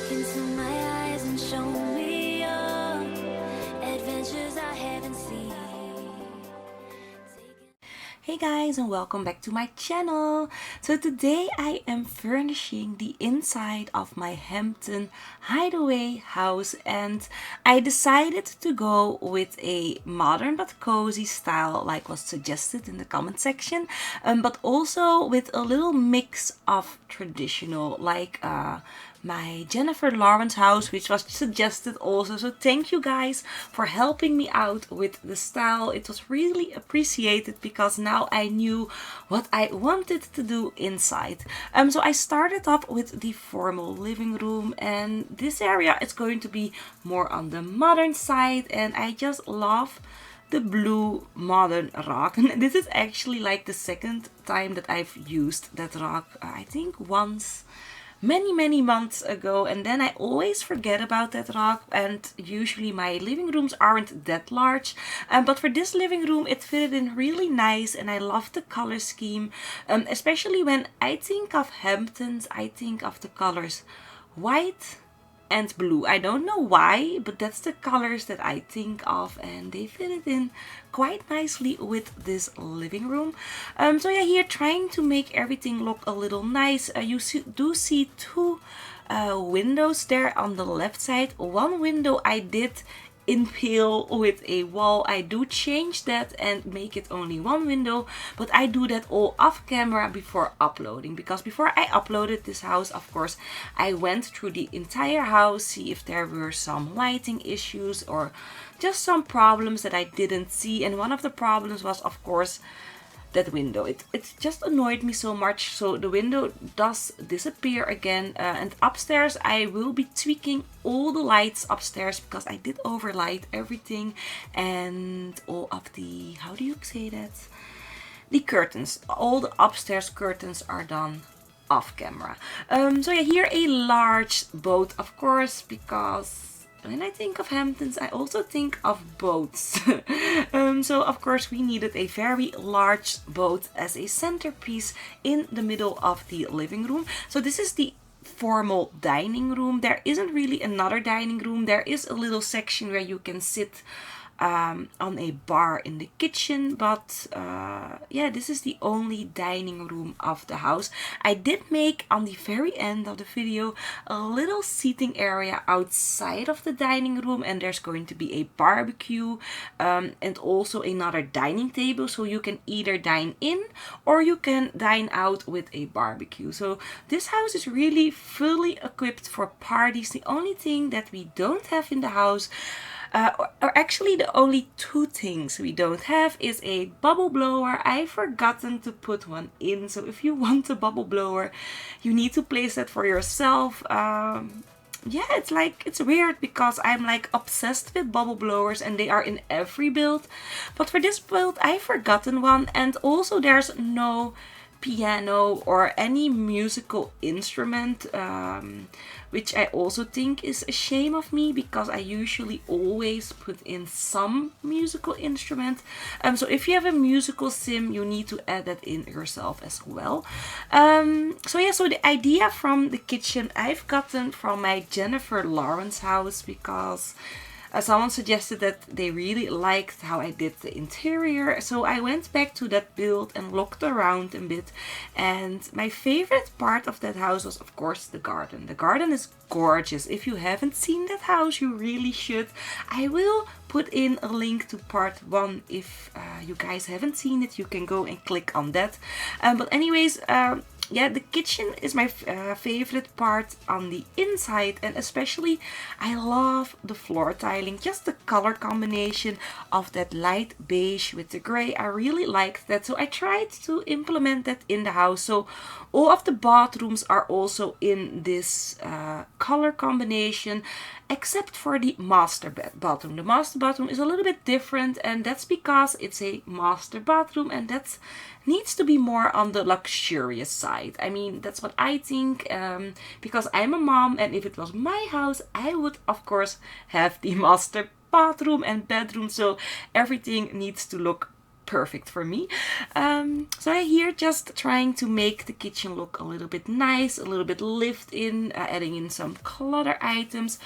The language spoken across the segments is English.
Look into my eyes and show me your adventures I haven't seen. Hey guys, and welcome back to my channel. So today I am furnishing the inside of my Hampton hideaway house, and I decided to go with a modern but cozy style like was suggested in the comment section, but also with a little mix of traditional like my Jennifer Lawrence house, which was suggested also. So thank you guys for helping me out with the style. It was really appreciated because now I knew what I wanted to do inside. So I started off with the formal living room, and this area is going to be more on the modern side, and I just love the blue modern rock. And this is actually like the second time that I've used that rock. I think once many months ago, and then I always forget about that rock, and usually my living rooms aren't that large, but for this living room it fitted in really nice, and I love the color scheme, especially when I think of Hamptons. I think of the colors white and blue. I don't know why, but that's the colors that I think of, and they fit it in quite nicely with this living room. So yeah, here trying to make everything look a little nice. You do see two windows there on the left side. One window I did impale with a wall. I do change that and make it only one window, but I do that all off camera before uploading, because before I uploaded this house, of course, I went through the entire house, see if there were some lighting issues or just some problems that I didn't see. And one of the problems was, of course, that window. It just annoyed me so much, so the window does disappear again. And upstairs I will be tweaking all the lights upstairs, because I did overlight everything, and all of the, how do you say that, the curtains, all the upstairs curtains are done off camera. So yeah, here a large boat, of course, because when I think of Hamptons, I also think of boats. So of course we needed a very large boat as a centerpiece in the middle of the living room. So this is the formal dining room. There isn't really another dining room. There is a little section where you can sit on a bar in the kitchen, but yeah, this is the only dining room of the house. I did make on the very end of the video a little seating area outside of the dining room, and there's going to be a barbecue and also another dining table, so you can either dine in or you can dine out with a barbecue. So this house is really fully equipped for parties. The only thing that we don't have in the house, or actually the only two things we don't have, is a bubble blower. I've forgotten to put one in, so if you want a bubble blower, you need to place that for yourself. Yeah, it's weird because I'm like obsessed with bubble blowers and they are in every build, but for this build I've forgotten one. And also there's no piano or any musical instrument, which I also think is a shame of me, because I usually always put in some musical instrument. So if you have a musical sim, you need to add that in yourself as well. So yeah, so the idea from the kitchen I've gotten from my Jennifer Lawrence house, because someone suggested that they really liked how I did the interior. So I went back to that build and looked around a bit. And my favorite part of that house was, of course, the garden. The garden is gorgeous. If you haven't seen that house, you really should. I will put in a link to part 1. If you guys haven't seen it, you can go and click on that. But anyways, yeah, the kitchen is my favorite part on the inside, and especially I love the floor tiling, just the color combination of that light beige with the gray. I really liked that, so I tried to implement that in the house. So all of the bathrooms are also in this color combination, except for the master bathroom. The master bathroom is a little bit different, and that's because it's a master bathroom, and that's needs to be more on the luxurious side. I mean, that's what I think, because I'm a mom, and if it was my house, I would of course have the master bathroom and bedroom, so everything needs to look perfect for me. So I'm here just trying to make the kitchen look a little bit nice, a little bit lived in, adding in some clutter items.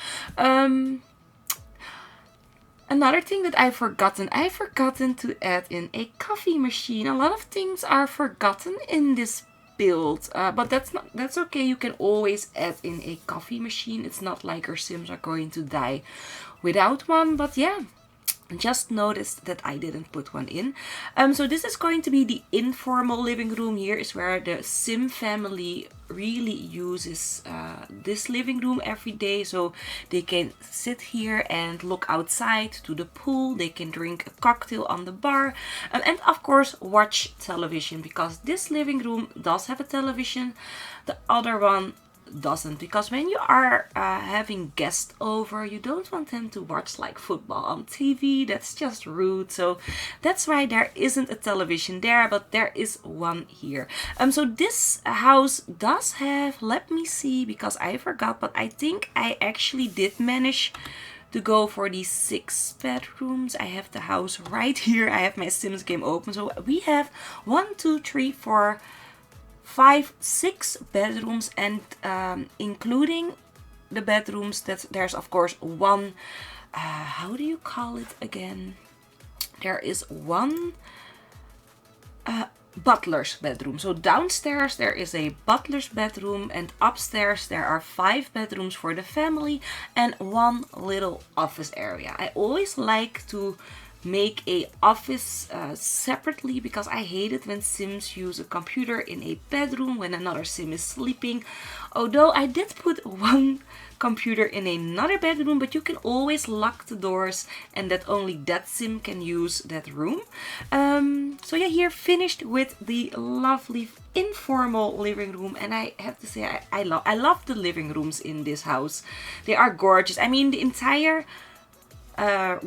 Another thing that I've forgotten to add in a coffee machine. A lot of things are forgotten in this build, but that's okay. You can always add in a coffee machine. It's not like your Sims are going to die without one, but yeah. Just noticed that I didn't put one in. So this is going to be the informal living room. Here is where the Sim family really uses this living room every day. So they can sit here and look outside to the pool. They can drink a cocktail on the bar. And of course watch television, because this living room does have a television. The other one doesn't, because when you are having guests over, you don't want them to watch like football on TV. That's just rude. So that's why there isn't a television there, but there is one here. So this house does have, let me see, because I forgot, but I think I actually did manage to go for these 6 bedrooms. I have the house right here. I have my Sims game open. So we have 1, 2, 3, 4, 5, 6 bedrooms, and including the bedrooms, that there's of course one, how do you call it again? There is one butler's bedroom. So downstairs there is a butler's bedroom, and upstairs there are 5 bedrooms for the family and one little office area. I always like to make a office separately, because I hate it when Sims use a computer in a bedroom when another Sim is sleeping. Although I did put one computer in another bedroom, but you can always lock the doors and that only that Sim can use that room. So yeah, here finished with the lovely informal living room, and I have to say I love the living rooms in this house. They are gorgeous. I mean, the entire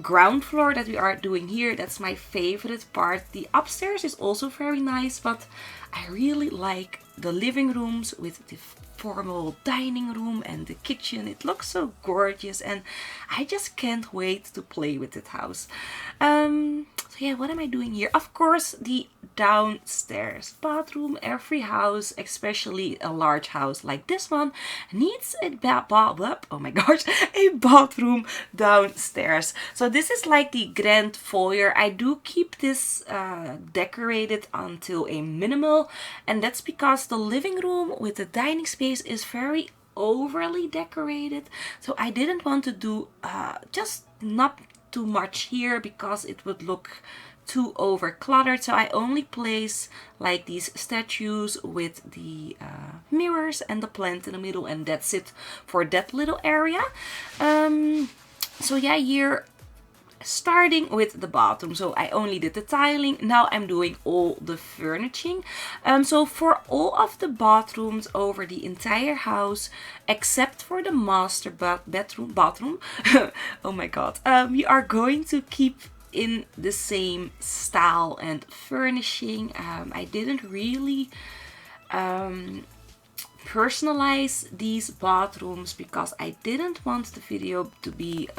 ground floor that we are doing here, that's my favorite part. The upstairs is also very nice, but I really like the living rooms with the formal dining room and the kitchen. It looks so gorgeous, and I just can't wait to play with it house. So yeah, what am I doing here? Of course, the downstairs bathroom. Every house, especially a large house like this one, needs a oh my gosh, a bathroom downstairs. So this is like the grand foyer. I do keep this decorated until a minimal, and that's because the living room with the dining space is very overly decorated. So I didn't want to do just not too much here, because it would look too over cluttered. So I only place like these statues with the mirrors and the plant in the middle, and that's it for that little area. So yeah, here starting with the bathroom. So I only did the tiling. Now I'm doing all the furnishing. So for all of the bathrooms over the entire house, except for the master bathroom, oh my god, we are going to keep in the same style and furnishing. I didn't really personalize these bathrooms, because I didn't want the video to be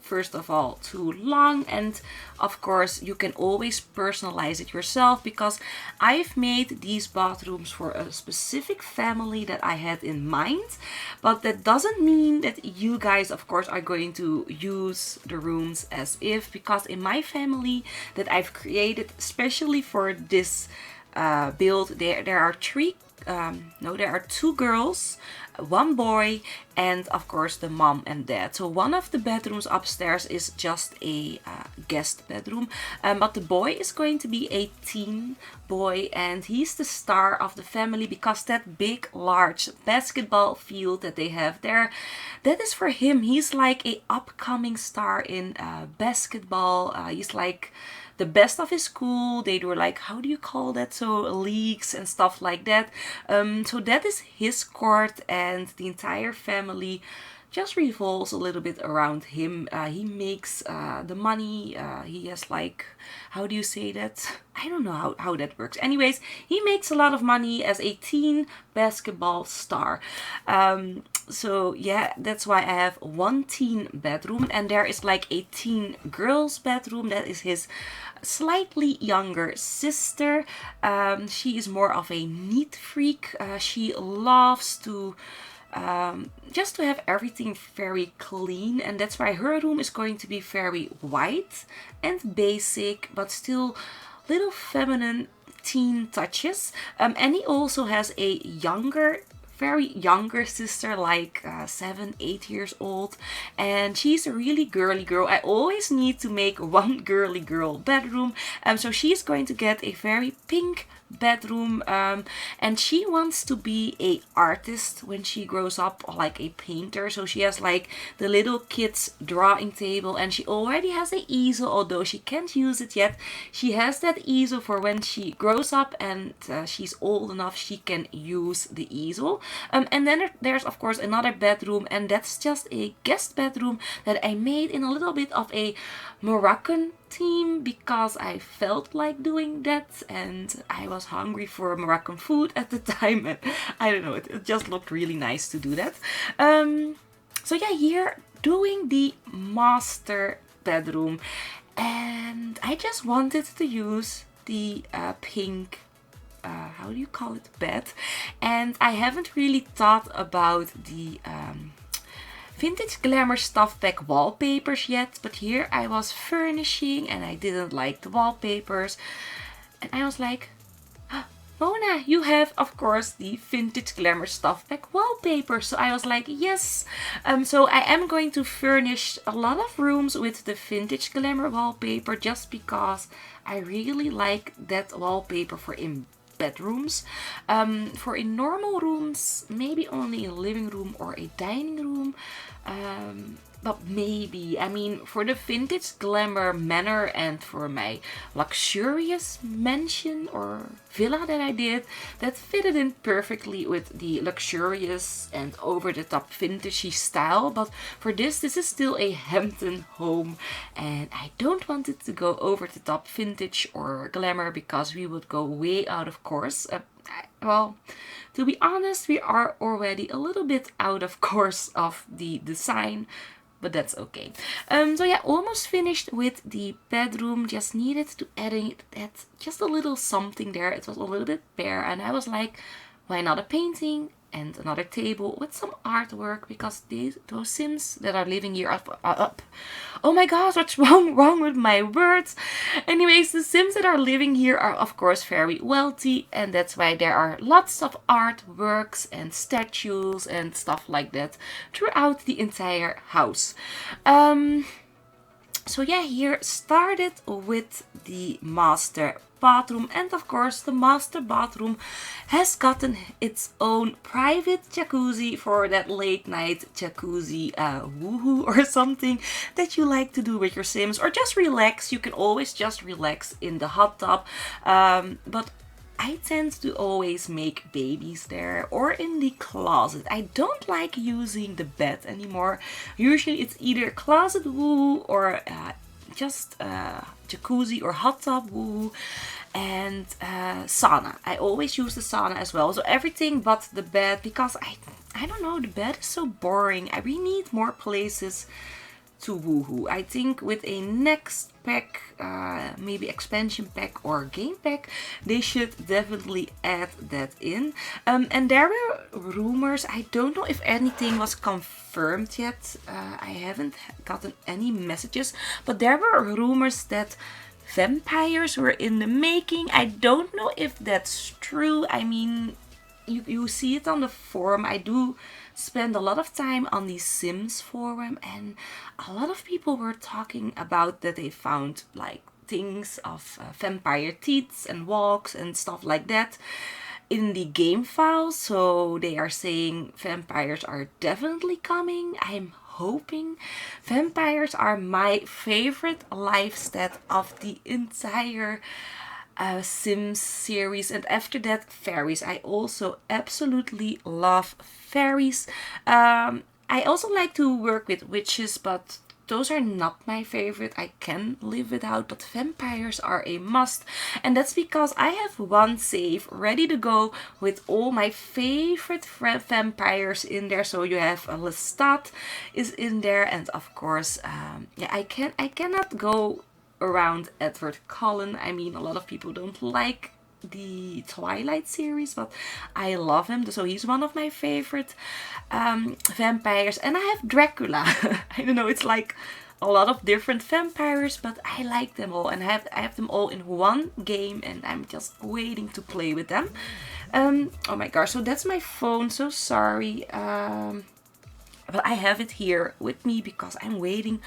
first of all too long, and of course you can always personalize it yourself, because I've made these bathrooms for a specific family that I had in mind. But that doesn't mean that you guys of course are going to use the rooms as if, because in my family that I've created especially for this build, there are there are 2 girls, 1 boy, and of course the mom and dad. So one of the bedrooms upstairs is just a guest bedroom, but the boy is going to be a teen boy, and he's the star of the family, because that big large basketball field that they have there, that is for him. He's like a upcoming star in basketball. He's like the best of his school. They do like, how do you call that? So leagues and stuff like that. So that is his court, and the entire family just revolves a little bit around him. He makes the money. He has like, how do you say that? I don't know how that works. Anyways, he makes a lot of money as a teen basketball star. So yeah, that's why I have one teen bedroom, and there is like a teen girls bedroom. That is his slightly younger sister. She is more of a neat freak. She loves to just to have everything very clean, and that's why her room is going to be very white and basic, but still little feminine teen touches. And he also has a very younger sister, like 7-8 years old, and she's a really girly girl. I always need to make one girly girl bedroom, so she's going to get a very pink bedroom, and she wants to be a artist when she grows up, like a painter. So she has like the little kids drawing table, and she already has an easel, although she can't use it yet. She has that easel for when she grows up and she's old enough she can use the easel. And then there's of course another bedroom, and that's just a guest bedroom that I made in a little bit of a Moroccan theme because I felt like doing that, and I was hungry for Moroccan food at the time, and I don't know, it just looked really nice to do that. So yeah, here doing the master bedroom, and I just wanted to use the pink how do you call it, bed, and I haven't really thought about the vintage glamour stuff pack wallpapers yet, but here I was furnishing and I didn't like the wallpapers, and I was like, Mona, you have of course the vintage glamour stuff pack wallpaper. So I was like, yes. So I am going to furnish a lot of rooms with the vintage glamour wallpaper, just because I really like that wallpaper for in bedrooms. For in normal rooms, maybe only a living room or a dining room. But maybe, I mean, for the vintage glamour manor and for my luxurious mansion or villa that I did, that fitted in perfectly with the luxurious and over-the-top vintagey style. But for this is still a Hampton home, and I don't want it to go over-the-top vintage or glamour because we would go way out of course. Well, to be honest, we are already a little bit out of course of the design, but that's okay. So yeah, almost finished with the bedroom. Just needed to add just a little something there. It was a little bit bare, and I was like, why not a painting and another table with some artwork, because those Sims that are living here are up. Oh my gosh, what's wrong with my words? Anyways, the Sims that are living here are of course very wealthy, and that's why there are lots of artworks and statues and stuff like that throughout the entire house. So yeah, here started with the master bathroom, and of course the master bathroom has gotten its own private jacuzzi for that late night jacuzzi woohoo or something that you like to do with your Sims, or just relax. You can always just relax in the hot tub, but I tend to always make babies there or in the closet. I don't like using the bed anymore. Usually it's either closet woo or just jacuzzi or hot tub woo, and sauna. I always use the sauna as well. So everything but the bed, because I don't know, the bed is so boring. I really need more places to woohoo. I think with a next pack, maybe expansion pack or game pack, they should definitely add that in. And there were rumors, I don't know if anything was confirmed yet. I haven't gotten any messages, but there were rumors that vampires were in the making. I don't know if that's true. I mean, you see it on the forum. I do spend a lot of time on the Sims forum, and a lot of people were talking about that they found like things of vampire teeth and walks and stuff like that in the game files. So they are saying vampires are definitely coming. I'm hoping. Vampires are my favorite life stat of the entire Sims series, and after that fairies. I also absolutely love fairies. I I also like to work with witches, but those are not my favorite. I can live without, but vampires are a must. And that's because I have one save ready to go with all my favorite vampires in there. So you have a Lestat is in there, and of course, yeah, I cannot go around Edward Cullen. I mean, a lot of people don't like the Twilight series, but I love him, so he's one of my favorite vampires. And I have Dracula. I don't know, it's like a lot of different vampires, but I like them all, and I have them all in one game, and I'm just waiting to play with them. Oh my gosh, so that's my phone, so sorry, but I have it here with me because I'm waiting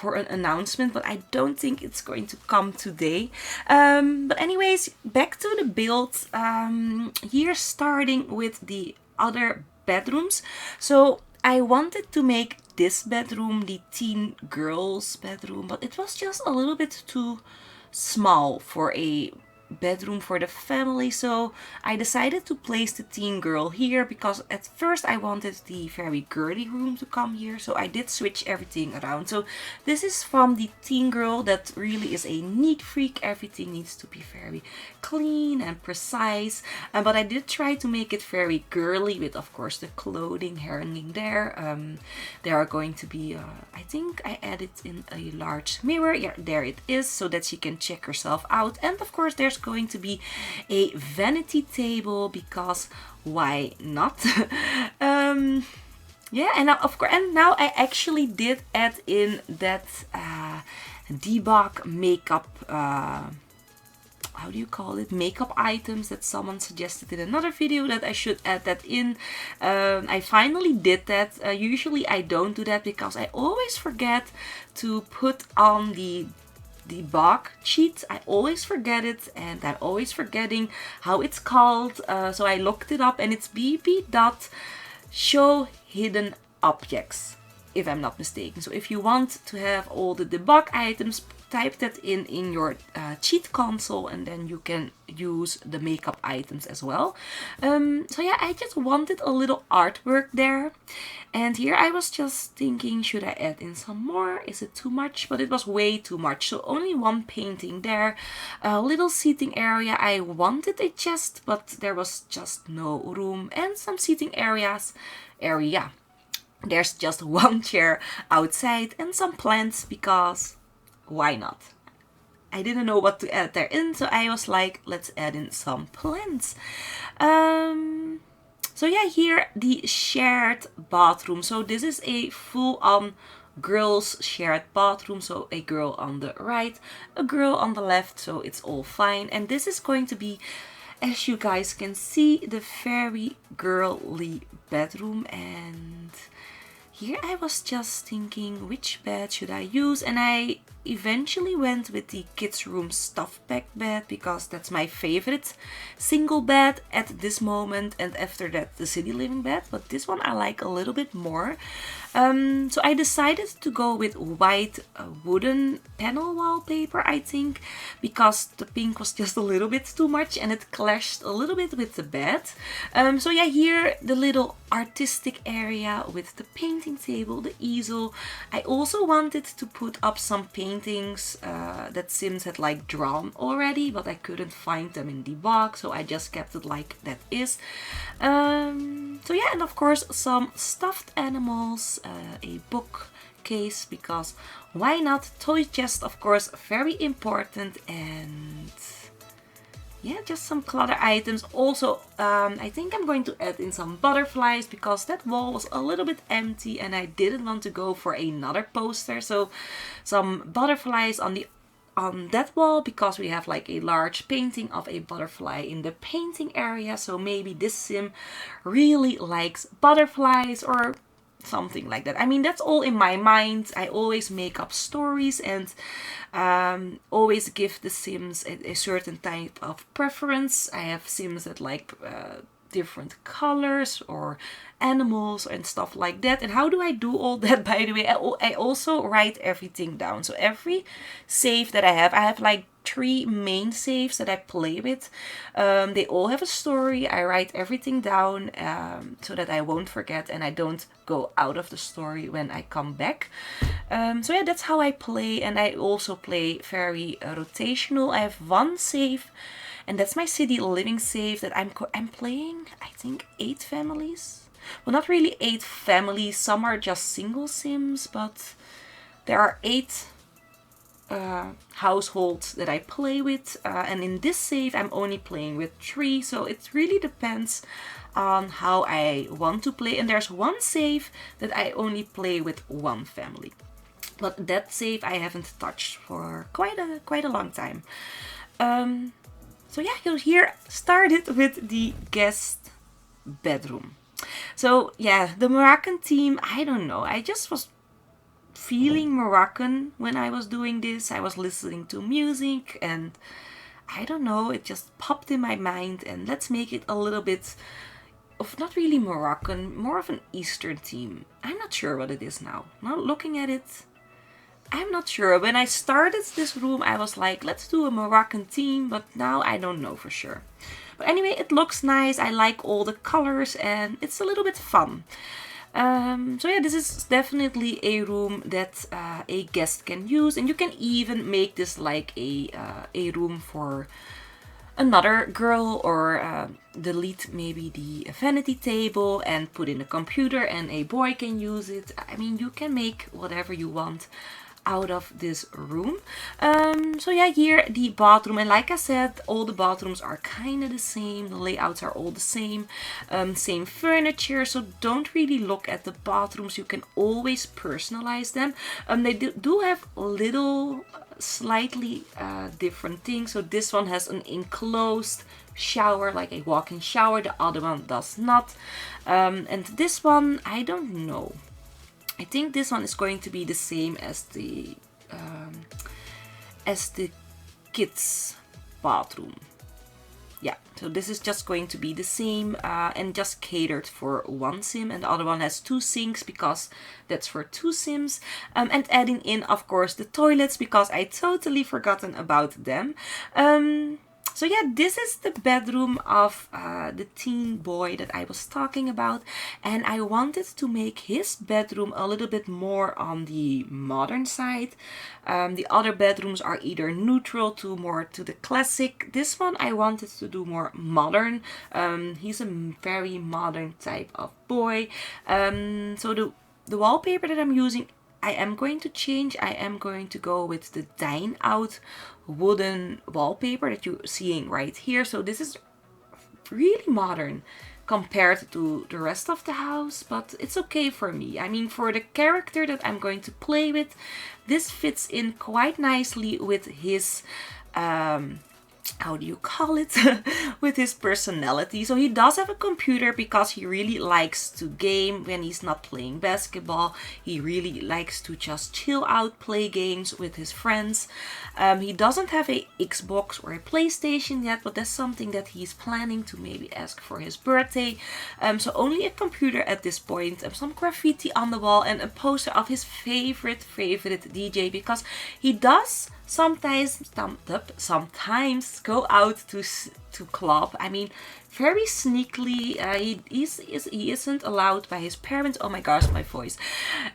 for an announcement, but I don't think it's going to come today. But anyways, back to the build. Here, starting with the other bedrooms. So I wanted to make this bedroom the teen girls bedroom, but it was just a little bit too small for a bedroom for the family, so I decided to place the teen girl here, because at first I wanted the very girly room to come here, so I did switch everything around. So this is from the teen girl that really is a neat freak. Everything needs to be very clean and precise, but I did try to make it very girly with, of course, the clothing hanging there. There are going to be I think I added in a large mirror. Yeah, there it is, so that she can check herself out. And of course there's going to be a vanity table, because why not? Yeah, and now, of course, and now I actually did add in that debug makeup, how do you call it, makeup items that someone suggested in another video that I should add that in. I finally did that. Usually I don't do that because I always forget to put on the debug cheat. I always forget it, and I'm always forgetting how it's called. So I looked it up, and it's bb.show hidden objects, if I'm not mistaken. So if you want to have all the debug items, type that in your cheat console, and then you can use the makeup items as well. So yeah, I just wanted a little artwork there. And here I was just thinking, should I add in some more? Is it too much? But it was way too much. So only one painting there. A little seating area. I wanted a chest, but there was just no room. And some seating area. There's just one chair outside and some plants, because why not? I didn't know what to add there in, so I was like, let's add in some plants. So yeah, here the shared bathroom. So this is a full-on girls shared bathroom. So a girl on the right, a girl on the left, so it's all fine. And this is going to be, as you guys can see, the very girly bedroom. And here I was just thinking, which bed should I use? And I eventually went with the kids room stuff pack bed, because that's my favorite single bed at this moment, and after that the city living bed, but this one I like a little bit more. So I decided to go with white wooden panel wallpaper, I think, because the pink was just a little bit too much and it clashed a little bit with the bed. So yeah, here the little artistic area with the painting table, the easel. I also wanted to put up some paintings that Sims had like drawn already, but I couldn't find them in the box, so I just kept it like that is. So yeah, and of course some stuffed animals, a bookcase, because why not? Toy chest, of course, very important. And yeah, just some clutter items. Also, I think I'm going to add in some butterflies, because that wall was a little bit empty and I didn't want to go for another poster. So some butterflies on that wall, because we have like a large painting of a butterfly in the painting area. So maybe this sim really likes butterflies or something like that. I mean, that's all in my mind. I always make up stories and always give the Sims a certain type of preference. I have Sims that like different colors or animals and stuff like that. And how do I do all that, by the way? I also write everything down. So every save that I have like 3 main safes that I play with. They all have a story. I write everything down so that I won't forget and I don't go out of the story when I come back. So yeah, that's how I play, and I also play very rotational. I have one save, and that's my city living save that I'm playing, I think, 8 families. Well, not really 8 families. Some are just single sims, but there are 8 households that I play with, and in this save I'm only playing with 3, so it really depends on how I want to play. And there's one save that I only play with 1 family, but that save I haven't touched for quite a long time. So yeah, you'll here started with the guest bedroom. So yeah, the Moroccan theme, I don't know, I just was feeling Moroccan when I was doing this. I was listening to music and I don't know, it just popped in my mind, and let's make it a little bit of not really Moroccan, more of an Eastern theme. I'm not sure what it is now. Now looking at it, I'm not sure. When I started this room, I was like, let's do a Moroccan theme, but now I don't know for sure. But anyway, it looks nice. I like all the colors and it's a little bit fun. So yeah, this is definitely a room that a guest can use, and you can even make this like a room for another girl, or delete maybe the vanity table and put in a computer and a boy can use it. I mean, you can make whatever you want out of this room. So yeah, here the bathroom, and like I said, all the bathrooms are kind of the same. The layouts are all the same. Same furniture, so don't really look at the bathrooms. You can always personalize them. They do have little slightly different things. So this one has an enclosed shower, like a walk-in shower. The other one does not. And this one, I don't know. I think this one is going to be the same as the kids' bathroom. Yeah, so this is just going to be the same and just catered for 1 sim, and the other one has 2 sinks because that's for 2 sims. And adding in, of course, the toilets because I totally forgotten about them. So yeah, this is the bedroom of the teen boy that I was talking about, and I wanted to make his bedroom a little bit more on the modern side. The other bedrooms are either neutral to more to the classic. This one I wanted to do more modern. He's a very modern type of boy. So the wallpaper that I'm using, I am going to change. I am going to go with the dine out wooden wallpaper that you're seeing right here. So this is really modern compared to the rest of the house, but it's okay for me. I mean, for the character that I'm going to play with, this fits in quite nicely with his how do you call it, with his personality. So he does have a computer because he really likes to game when he's not playing basketball. He really likes to just chill out, play games with his friends. He doesn't have a Xbox or a PlayStation yet, but that's something that he's planning to maybe ask for his birthday. So only a computer at this point, some graffiti on the wall, and a poster of his favorite DJ, because he does sometimes go out to club. I mean, very sneakily. He isn't allowed by his parents. Oh my gosh, my voice.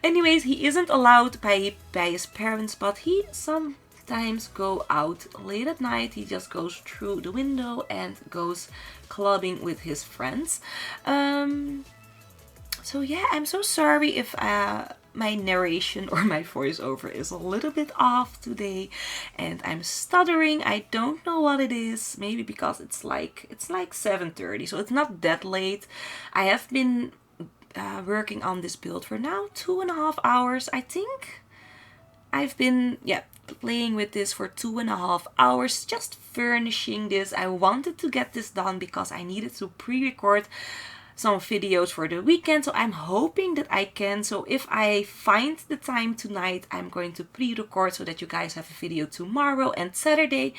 Anyways, he isn't allowed by his parents, but he sometimes go out late at night. He just goes through the window and goes clubbing with his friends. So yeah, I'm so sorry if my narration or my voiceover is a little bit off today and I'm stuttering. I don't know what it is. Maybe because it's like 7:30, so it's not that late. I have been working on this build for now 2.5 hours. I think I've been playing with this for 2.5 hours, just furnishing this. I wanted to get this done because I needed to pre-record some videos for the weekend, so I'm hoping that I can. So if I find the time tonight, I'm going to pre-record so that you guys have a video tomorrow and Saturday.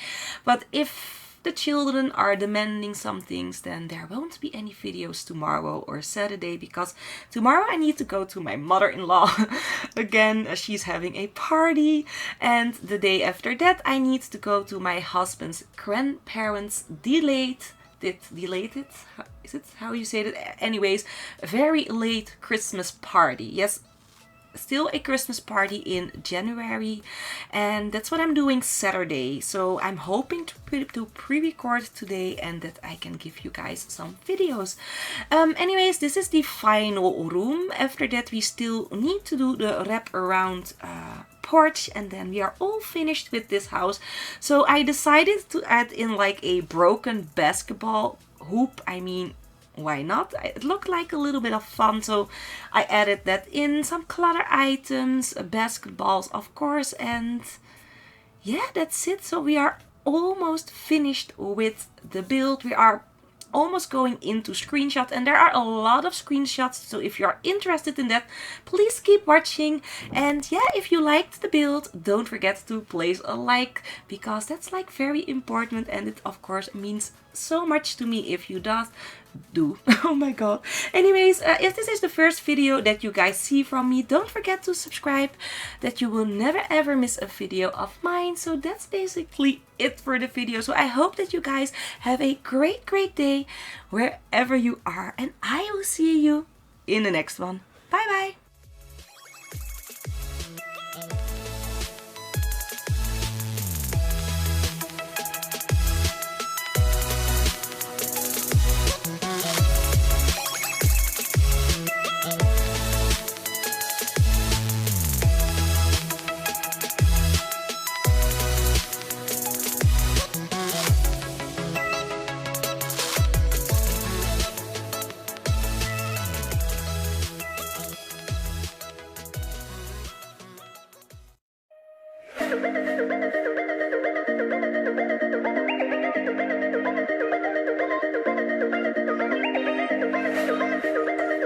But if the children are demanding some things, then there won't be any videos tomorrow or Saturday, because tomorrow I need to go to my mother-in-law again. She's having a party, and the day after that I need to go to my husband's grandparents' is it how you say it? Anyways, a very late Christmas party. Yes, still a Christmas party in January, and that's what I'm doing Saturday. So I'm hoping to pre-record today and that I can give you guys some videos. Anyways, this is the final room. After that we still need to do the wrap around porch, and then we are all finished with this house. So I decided to add in like a broken basketball hoop. I mean, why not? It looked like a little bit of fun, so I added that in. Some clutter items, basketballs of course, and yeah, that's it. So we are almost finished with the build. We are almost going into screenshot, and there are a lot of screenshots, so if you are interested in that, please keep watching. And yeah, if you liked the build, don't forget to place a like, because that's like very important, and it of course means so much to me if you do. Oh my god. Anyways, if this is the first video that you guys see from me, don't forget to subscribe, that you will never ever miss a video of mine. So that's basically it for the video. So I hope that you guys have a great day wherever you are, and I will see you in the next one. Bye bye. Thank you.